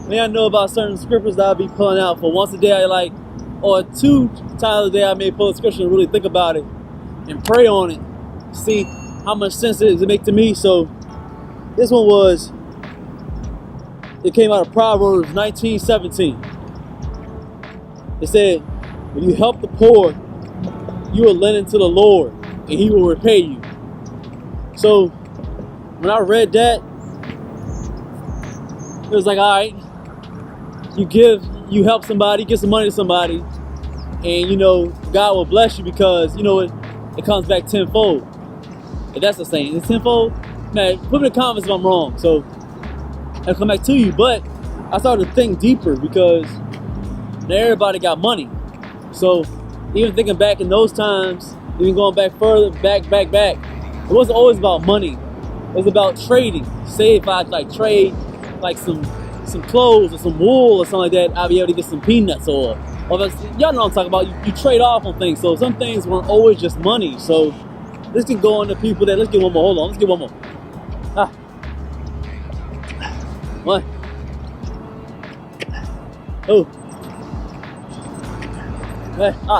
May I know about certain scriptures that I'll be pulling out for once a day, or 2 times a day I may pull a scripture and really think about it and pray on it, see how much sense it make to me. So this one it came out of Proverbs 19:17. It said, when you help the poor, you are lending to the Lord and he will repay you. So when I read that, it was like, all right, you help somebody, give some money to somebody, and God will bless you because it comes back tenfold. If that's the saying, it's tenfold. Man, put in the comments if I'm wrong. So it'll come back to you. But I started to think deeper because not everybody got money. So even thinking back in those times, even going back further, back, it wasn't always about money. It was about trading. Say if I trade some clothes or some wool or something like that, I'll be able to get some peanuts or y'all know what I'm talking about. You trade off on things. So some things weren't always just money. So let's get going to people let's get one more. Hold on, let's get one more. One. Oh.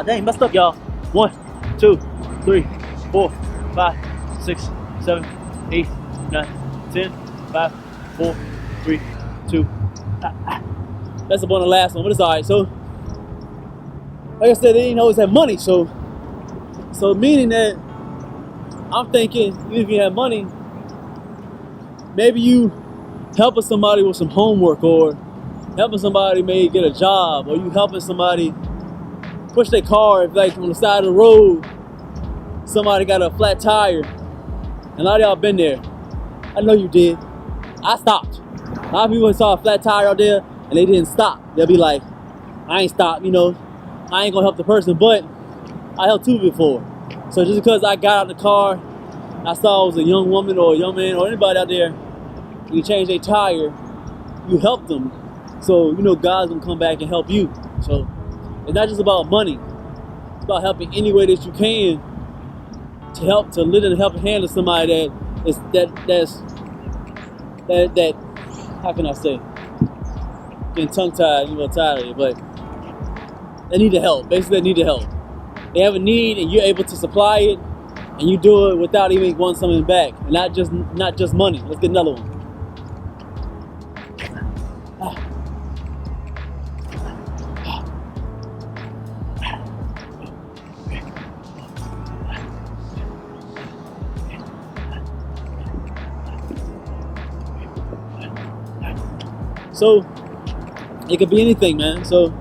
Dang, messed up, y'all. 1, 2, 3, 4, 5, 6, 7, 8, 9, 10, 5, 4, 3, 2. That's up on the last one, but it's alright. So, like I said, they didn't always have money. So meaning that I'm thinking, even if you have money, maybe you helping somebody with some homework, or helping somebody maybe get a job, or you helping somebody push their car, if on the side of the road, somebody got a flat tire. And a lot of y'all been there. I know you did. I stopped. A lot of people saw a flat tire out there and they didn't stop. They'll be like, I ain't stopped, I ain't gonna help the person, but I helped 2 before. So just because I got out of the car, I saw it was a young woman or a young man or anybody out there, you change their tire, you help them. So God's gonna come back and help you. So it's not just about money. It's about helping any way that you can to lend a helping hand to somebody that's how can I say? Getting tongue-tied, tired of it, but they need the help. Basically, they need the help. They have a need, and you're able to supply it, and you do it without even wanting something back, and not just money. Let's get another one. So it could be anything, man. So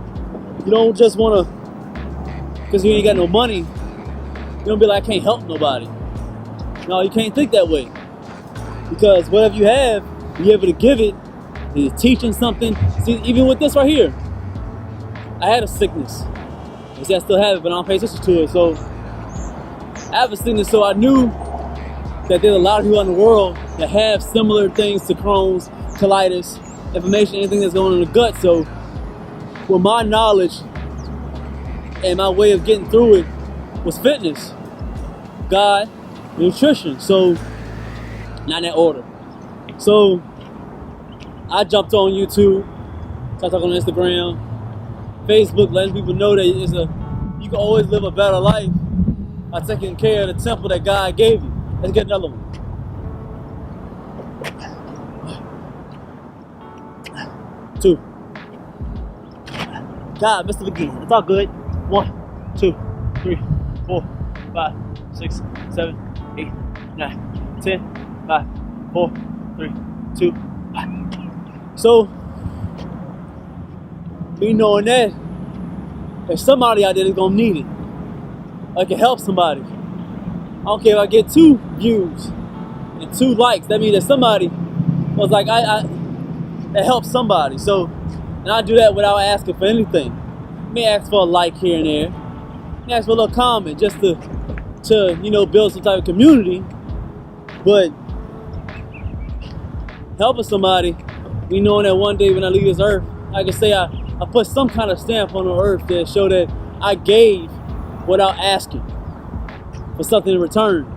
you don't just want to, because you ain't got no money, you don't be like, I can't help nobody. No, you can't think that way. Because whatever you have, you're able to give it. You're teaching something. See, even with this right here, I had a sickness. See, I still have it, but I don't pay attention to it. So I have a sickness, so I knew that there's a lot of people in the world that have similar things to Crohn's, colitis, inflammation, anything that's going on in the gut. So with my knowledge and my way of getting through it was fitness, God, nutrition. So not in that order. So I jumped on YouTube, started talking on Instagram, Facebook, letting people know that you can always live a better life by taking care of the temple that God gave you. Let's get another one. Two. God, missed it again. It's all good. 1, 2, 3, 4, 5, 6, 7, 8, 9, 10, 5, 4, 3, 2, 1. So, me knowing that, there's somebody out there that's gonna need it. I can help somebody. I don't care if I get 2 views and 2 likes. That means that somebody was like, that helps somebody. So, and I do that without asking for anything. I may ask for a like here and there. I may ask for a little comment just to build some type of community. But helping somebody, we knowing that one day when I leave this earth, I can say I put some kind of stamp on the earth that show that I gave without asking for something in return.